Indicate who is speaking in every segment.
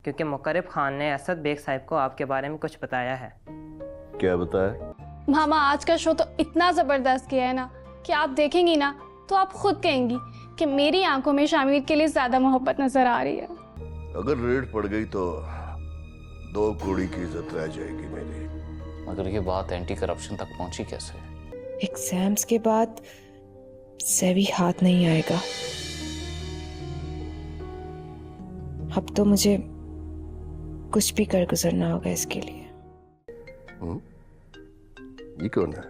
Speaker 1: क्योंकि मुकर्रब खान ने असद बेग साहब को आपके बारे में कुछ बताया है।
Speaker 2: क्या बताया?
Speaker 3: मामा आज का शो तो इतना जबरदस्त किया है ना कि आप देखेंगी ना तो आप खुद कहेंगी कि मेरी आंखों में शामिर के लिए ज्यादा मोहब्बत नजर आ रही है।
Speaker 2: अगर रेड पड़ गई तो 2 कौड़ी की इज्जत रह जाएगी मेरी।
Speaker 4: मगर ये बात एंटी करप्शन तक पहुंची कैसे?
Speaker 5: एग्जाम्स के बाद सेवी हाथ नहीं आएगा। अब तो मुझे कुछ भी कर गुजरना होगा इसके लिए।
Speaker 2: ये कौन है?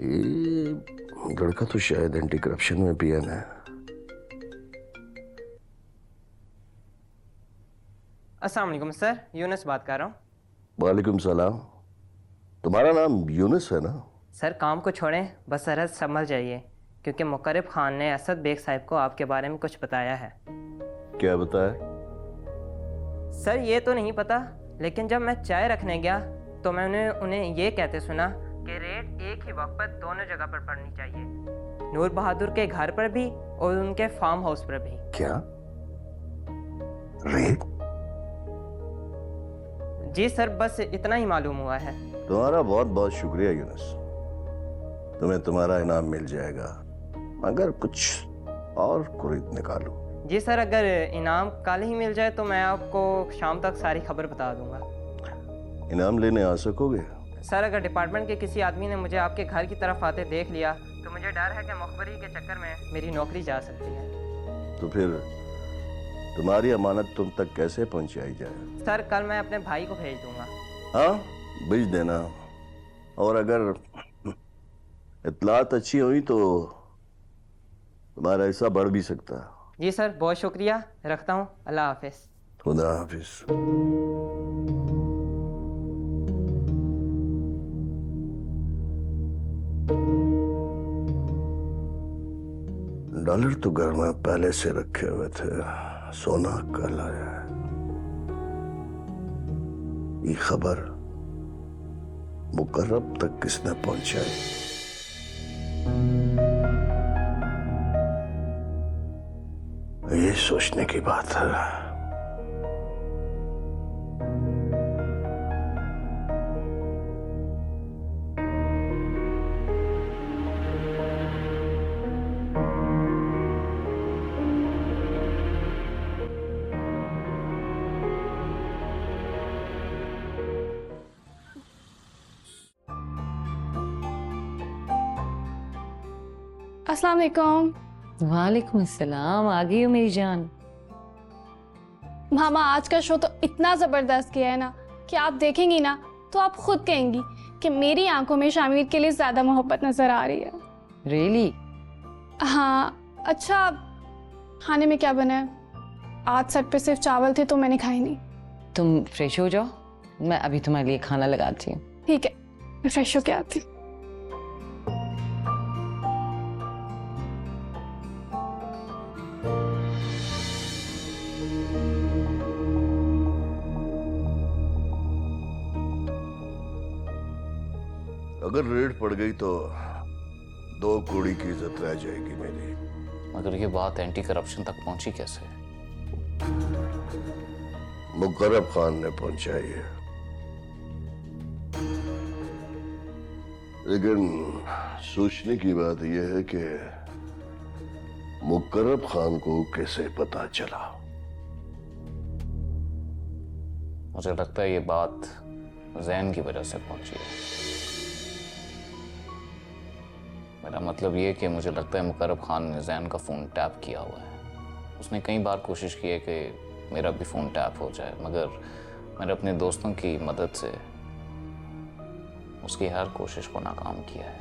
Speaker 2: ये लड़का तो शायद एंटी करप्शन में पियन है।
Speaker 1: अस्सलाम वालेकुम सर, यूनुस बात कर रहा हूँ।
Speaker 2: वालेकुम सलाम। तुम्हारा नाम यूनुस है ना?
Speaker 1: सर काम को छोड़ें, बस सरहद संभल जाइए, क्योंकि मुकर्रब खान ने असद बेग साहब को आपके बारे में कुछ बताया है।
Speaker 2: क्या बताया?
Speaker 1: सर ये तो नहीं पता, लेकिन जब मैं चाय रखने गया तो मैंने उन्हें ये कहते सुना कि रेड एक ही वक्त पर दोनों जगह पर पड़नी चाहिए, नूर बहादुर के घर पर भी और उनके फार्म हाउस पर भी।
Speaker 2: क्या? रेड?
Speaker 1: जी सर, बस इतना ही मालूम हुआ है।
Speaker 2: तुम्हारा बहुत बहुत शुक्रिया यूनुस, तुम्हें तुम्हारा इनाम मिल जाएगा, मगर कुछ और कुरीत निकालो।
Speaker 1: जी सर, अगर इनाम कल ही मिल जाए तो मैं आपको शाम तक सारी खबर बता दूंगा।
Speaker 2: इनाम लेने आ सकोगे?
Speaker 1: सर अगर डिपार्टमेंट के किसी आदमी ने मुझे आपके घर की तरफ आते देख लिया तो मुझे डर है कि मुखबरी के चक्कर में मेरी नौकरी जा सकती है।
Speaker 2: तो फिर तुम्हारी अमानत तुम तक कैसे पहुंचाई जाए?
Speaker 1: सर कल मैं अपने भाई को भेज दूंगा।
Speaker 2: हाँ, भेज देना। और अगर इत्तलात अच्छी हुई तो तुम्हारा हिस्सा बढ़ भी सकता है।
Speaker 1: जी सर, बहुत शुक्रिया, रखता हूँ, अल्लाह हाफिज।
Speaker 2: खुदा हाफिज। डॉलर तो घर में पहले से रखे हुए थे, सोना कल आया है। ये खबर मुकर्रब तक किसने पहुंचाई? ये सोचने की बात है।
Speaker 3: अस्सलाम वालेकुम।
Speaker 6: वालेकुम अस्सलाम, आ गई हो मेरी जान।
Speaker 3: मामा आज का शो तो इतना जबरदस्त किया है ना कि आप देखेंगी ना तो आप खुद कहेंगी कि मेरी आंखों में शामिर के लिए ज्यादा मोहब्बत नजर आ रही है।
Speaker 6: रियली?
Speaker 3: हाँ। अच्छा खाने में क्या बना है? आज सेट पे सिर्फ चावल थे तो मैंने खाए नहीं।
Speaker 6: तुम फ्रेश हो जाओ, मैं अभी तुम्हारे लिए खाना लगाती हूँ।
Speaker 3: ठीक है, मैं फ्रेश होके आती हूँ।
Speaker 2: अगर रेड पड़ गई तो 2 कौड़ी की इज्जत रह जाएगी मेरी।
Speaker 4: मगर ये बात एंटी करप्शन तक पहुंची कैसे?
Speaker 2: मुकर्रब खान ने पहुंचाई है, लेकिन सोचने की बात यह है कि मुकर्रब खान को कैसे पता चला?
Speaker 4: मुझे लगता है ये बात जैन की वजह से पहुंची है। मेरा मतलब ये कि मुझे लगता है मुकर्रब खान ने जैन का फ़ोन टैप किया हुआ है। उसने कई बार कोशिश की है कि मेरा भी फ़ोन टैप हो जाए, मगर मैंने अपने दोस्तों की मदद से उसकी हर कोशिश को नाकाम किया है।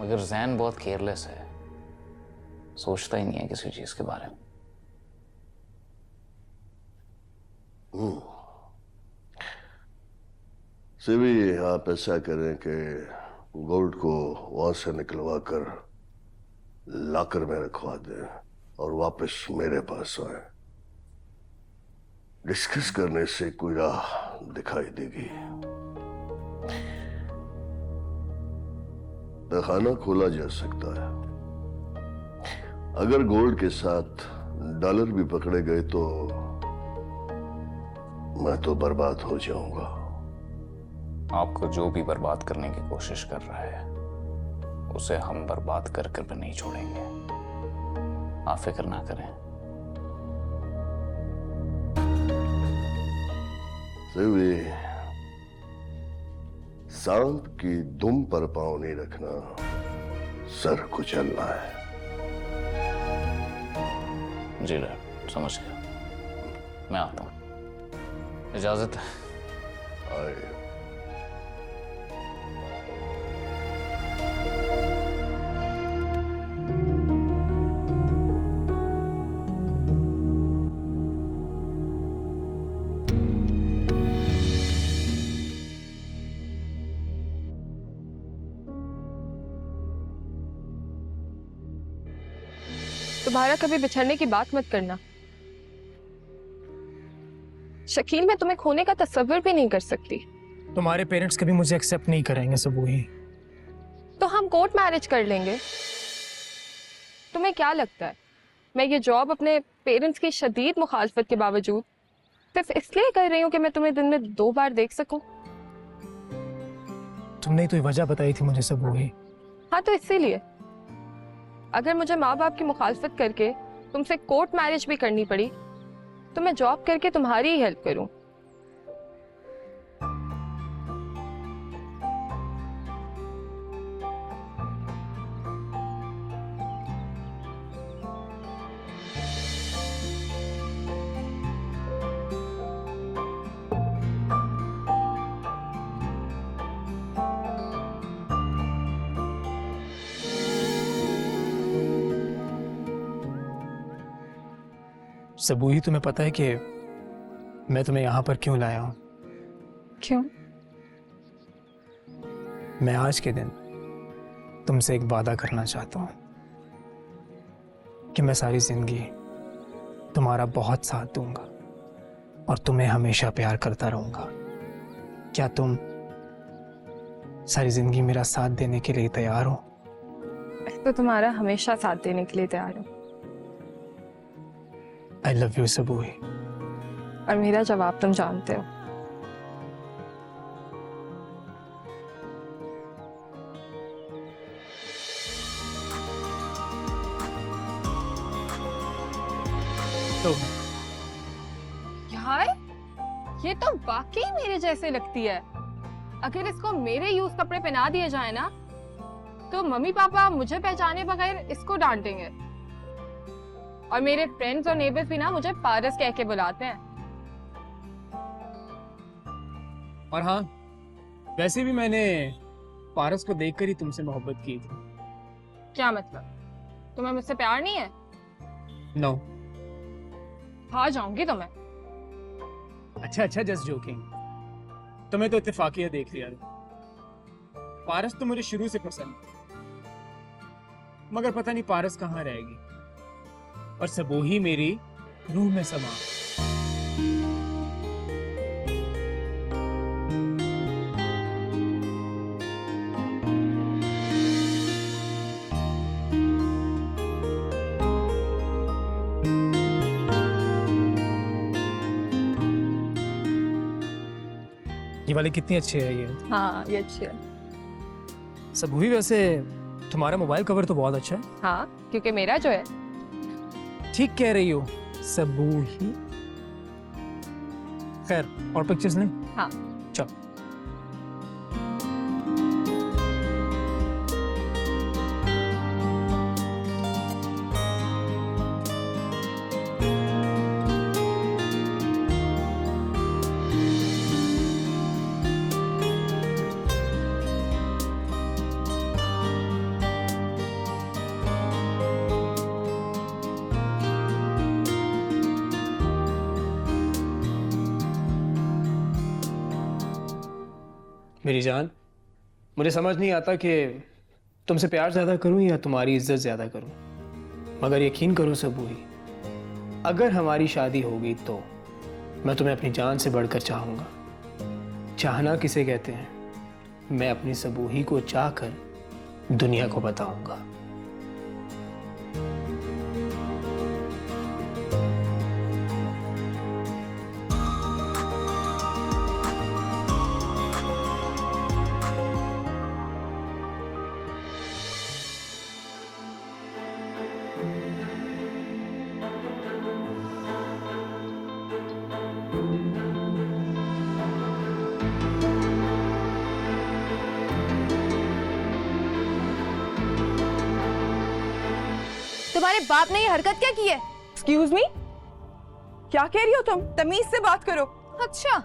Speaker 4: मगर जैन बहुत केयरलेस है, सोचता ही नहीं है किसी चीज़ के बारे में।
Speaker 2: सिवी आप ऐसा करें कि गोल्ड को वहां से निकलवा कर लाकर में रखवा दें और वापस मेरे पास आए। डिस्कस करने से कोई राह दिखाई देगी। तहखाना खोला जा सकता है। अगर गोल्ड के साथ डॉलर भी पकड़े गए तो मैं तो बर्बाद हो जाऊंगा।
Speaker 4: आपको जो भी बर्बाद करने की कोशिश कर रहा है उसे हम बर्बाद कर कर भी नहीं छोड़ेंगे। आप फिक्र ना करें।
Speaker 2: सिवी, सांप की दुम पर पांव नहीं रखना, सर कुचलना है।
Speaker 4: जी डैड, समझ गया। मैं आता हूं, इजाजत है।
Speaker 2: आए।
Speaker 7: तुम्हारा कभी बिछड़ने की बात मत करना। शकील, मैं तुम्हें खोने का तस्वीर भी नहीं कर सकती।
Speaker 8: तुम्हारे पेरेंट्स कभी मुझे एक्सेप्ट नहीं करेंगे सबूही।
Speaker 7: तो हम कोर्ट मैरिज कर लेंगे। तुम्हें क्या लगता है मैं ये जॉब अपने पेरेंट्स की शदीद मुखालफत के बावजूद सिर्फ इसलिए कर रही हूँ कि मैं तुम्हें दिन में 2 बार देख सकूं?
Speaker 8: तुमने तो वजह बताई थी मुझे सबूही।
Speaker 7: हाँ, तो इसीलिए अगर मुझे माँ बाप की मुखालफत करके तुमसे कोर्ट मैरिज भी करनी पड़ी तो मैं जॉब करके तुम्हारी ही हेल्प करूं।
Speaker 8: सबूही, तुम्हें पता है कि मैं तुम्हें यहां पर क्यों लाया हूं?
Speaker 7: क्यों?
Speaker 8: मैं आज के दिन तुमसे एक वादा करना चाहता हूं कि मैं सारी जिंदगी तुम्हारा बहुत साथ दूंगा और तुम्हें हमेशा प्यार करता रहूंगा। क्या तुम सारी जिंदगी मेरा साथ देने के लिए तैयार हो?
Speaker 7: तो तुम्हारा हमेशा साथ देने के लिए तैयार हूं।
Speaker 8: I love you Subuhi.
Speaker 7: और मेरा जवाब तुम जानते हो।
Speaker 8: तो
Speaker 7: यार, ये तो वाकई मेरे जैसे लगती है। अगर इसको मेरे यूज कपड़े पहना दिए जाए ना तो मम्मी पापा मुझे पहचाने बगैर इसको डांटेंगे। और मेरे फ्रेंड्स और नेबर्स भी ना मुझे पारस कह के बुलाते हैं।
Speaker 8: और हाँ, वैसे भी मैंने पारस को देखकर ही तुमसे मोहब्बत की थी।
Speaker 7: क्या मतलब? तुम्हें मुझसे प्यार नहीं है?
Speaker 8: नो।
Speaker 7: खा जाऊंगी तुम्हें।
Speaker 8: अच्छा, जस्ट जोकिंग। तुम्हें तो इत्तेफाकिया देख लिया। पारस तो मुझे शुरू से पसंद, मगर पता नहीं पारस कहाँ रहेगी। और सबूही मेरी रूह में समा। ये वाली कितनी अच्छी है ये।
Speaker 7: हाँ, ये अच्छी है।
Speaker 8: सबूही, वैसे तुम्हारा मोबाइल कवर तो बहुत अच्छा है।
Speaker 7: हाँ, क्योंकि मेरा जो है।
Speaker 8: ठीक कह रही हो सबूही। खैर, और पिक्चर्स नहीं?
Speaker 7: हाँ।
Speaker 8: चल। मेरी जान, मुझे समझ नहीं आता कि तुमसे प्यार ज़्यादा करूं या तुम्हारी इज्जत ज़्यादा करूं, मगर यकीन करो सबूही, अगर हमारी शादी होगी तो मैं तुम्हें अपनी जान से बढ़कर चाहूँगा। चाहना किसे कहते हैं, मैं अपनी सबूही को चाहकर दुनिया को बताऊंगा।
Speaker 9: तुम्हारे बाप ने ये हरकत क्या की है?
Speaker 7: एक्सक्यूज मी, क्या कह रही हो तुम? तमीज से बात करो।
Speaker 9: अच्छा,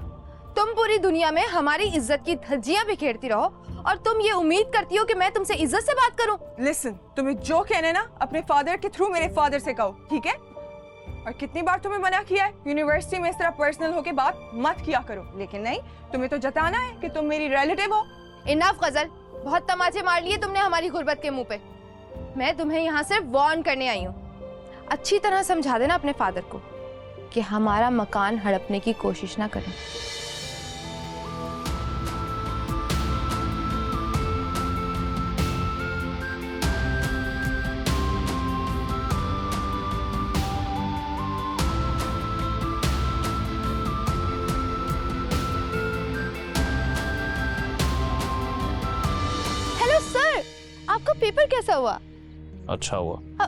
Speaker 9: तुम पूरी दुनिया में हमारी इज्जत की धज्जियां बिखेरती रहो और तुम ये उम्मीद करती हो कि मैं तुमसे इज्जत से बात करूं?
Speaker 7: लिसन, तुम्हें जो कहना ना अपने फादर के थ्रू मेरे फादर से कहो, ठीक है? और कितनी बार तुम्हें मना किया है यूनिवर्सिटी में इस तरह पर्सनल होके बात मत किया करो, लेकिन नहीं, तुम्हें तो जताना है कि तुम मेरी रिलेटिव हो।
Speaker 9: इनफ गजल, बहुत तमाचे मार लिए तुमने हमारी गुर्बत के मुंह पे। मैं तुम्हें यहाँ सिर्फ वार्न करने आई हूँ। अच्छी तरह समझा देना अपने फादर को कि हमारा मकान हड़पने की कोशिश ना करें। हेलो सर, आपका पेपर कैसा हुआ?
Speaker 4: अच्छा हुआ।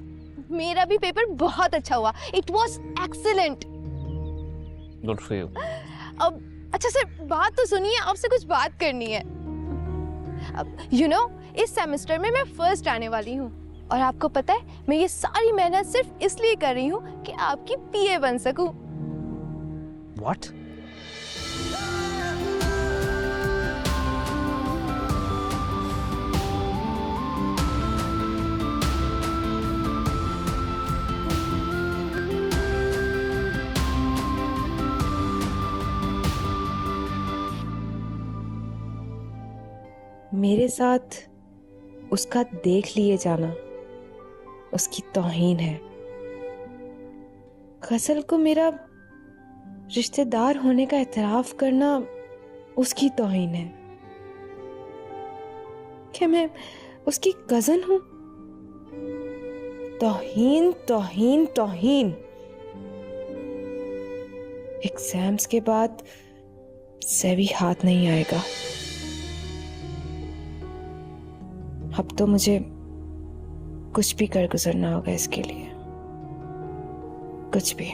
Speaker 9: मेरा भी पेपर बहुत अच्छा हुआ। It was excellent.
Speaker 4: Good for you.
Speaker 9: अब अच्छा सर, बात तो सुनिए, आपसे कुछ बात करनी है। अब यू नो, इस सेमेस्टर में मैं फर्स्ट आने वाली हूँ और आपको पता है मैं ये सारी मेहनत सिर्फ इसलिए कर रही हूँ कि आपकी पीए बन सकूं।
Speaker 4: What?
Speaker 5: मेरे साथ उसका देख लिए जाना उसकी तौहीन है। गजल को मेरा रिश्तेदार होने का एतराफ करना उसकी तौहीन है। क्या मैं उसकी कजन हूं? तौहीन, तौहीन, तौहीन। एग्जाम्स के बाद से भी हाथ नहीं आएगा। अब तो मुझे कुछ भी कर गुजरना होगा इसके लिए, कुछ भी।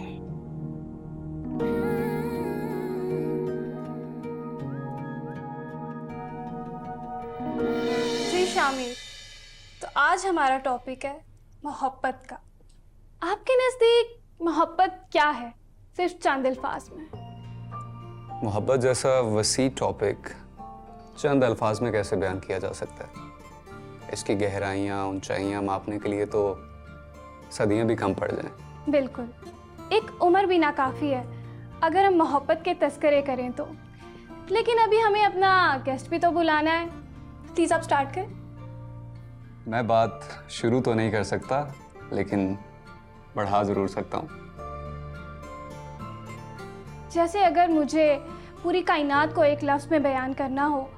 Speaker 3: जी शामिर, तो आज हमारा टॉपिक है मोहब्बत का। आपके नज़दीक मोहब्बत क्या है, सिर्फ चंद अल्फाज में?
Speaker 10: मोहब्बत जैसा वसी टॉपिक चंद अल्फाज में कैसे बयान किया जा सकता है? इसकी गहराइयाँ ऊंचाइयाँ मापने के लिए तो सदियाँ भी कम पड़ जाएं।
Speaker 3: बिल्कुल, एक उम्र भी ना काफ़ी है अगर हम मोहब्बत के तस्करे करें तो। लेकिन अभी हमें अपना गेस्ट भी तो बुलाना है। प्लीज़ आप स्टार्ट करें।
Speaker 10: मैं बात शुरू तो नहीं कर सकता, लेकिन बढ़ा ज़रूर सकता हूँ।
Speaker 3: जैसे अगर मुझे पूरी कायनात को एक लफ्ज़ में बयान करना हो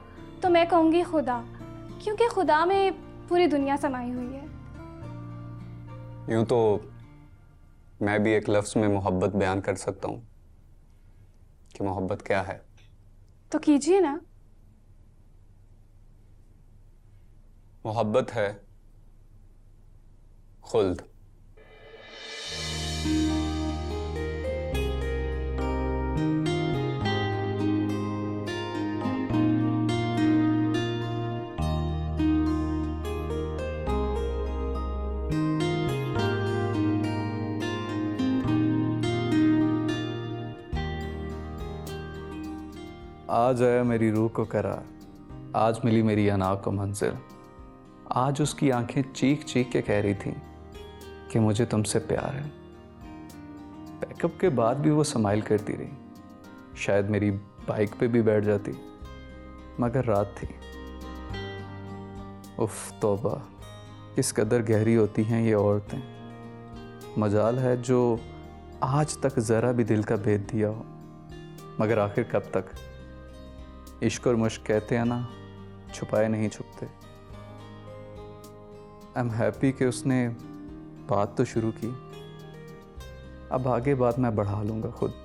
Speaker 3: तो मैं कहूँगी खुदा, क्योंकि खुदा में पूरी दुनिया समाई हुई है।
Speaker 10: यूँ तो मैं भी एक लफ्ज़ में मोहब्बत बयान कर सकता हूँ कि मोहब्बत क्या है।
Speaker 3: तो कीजिए ना।
Speaker 10: मोहब्बत है खुल्द। आज आया मेरी रूह को करार, आज मिली मेरी अना को मंजिल। आज उसकी आंखें चीख चीख के कह रही थीं कि मुझे तुमसे प्यार है। पैकअप के बाद भी वो स्माइल करती रही। शायद मेरी बाइक पे भी बैठ जाती, मगर रात थी। उफ तौबा, किस कदर गहरी होती हैं ये औरतें। मजाल है जो आज तक ज़रा भी दिल का भेद दिया हो, मगर आखिर कब तक? इश्क और मुश्क कहते हैं ना, छुपाए नहीं छुपते। आई एम हैप्पी कि उसने बात तो शुरू की। अब आगे बात मैं बढ़ा लूँगा खुद।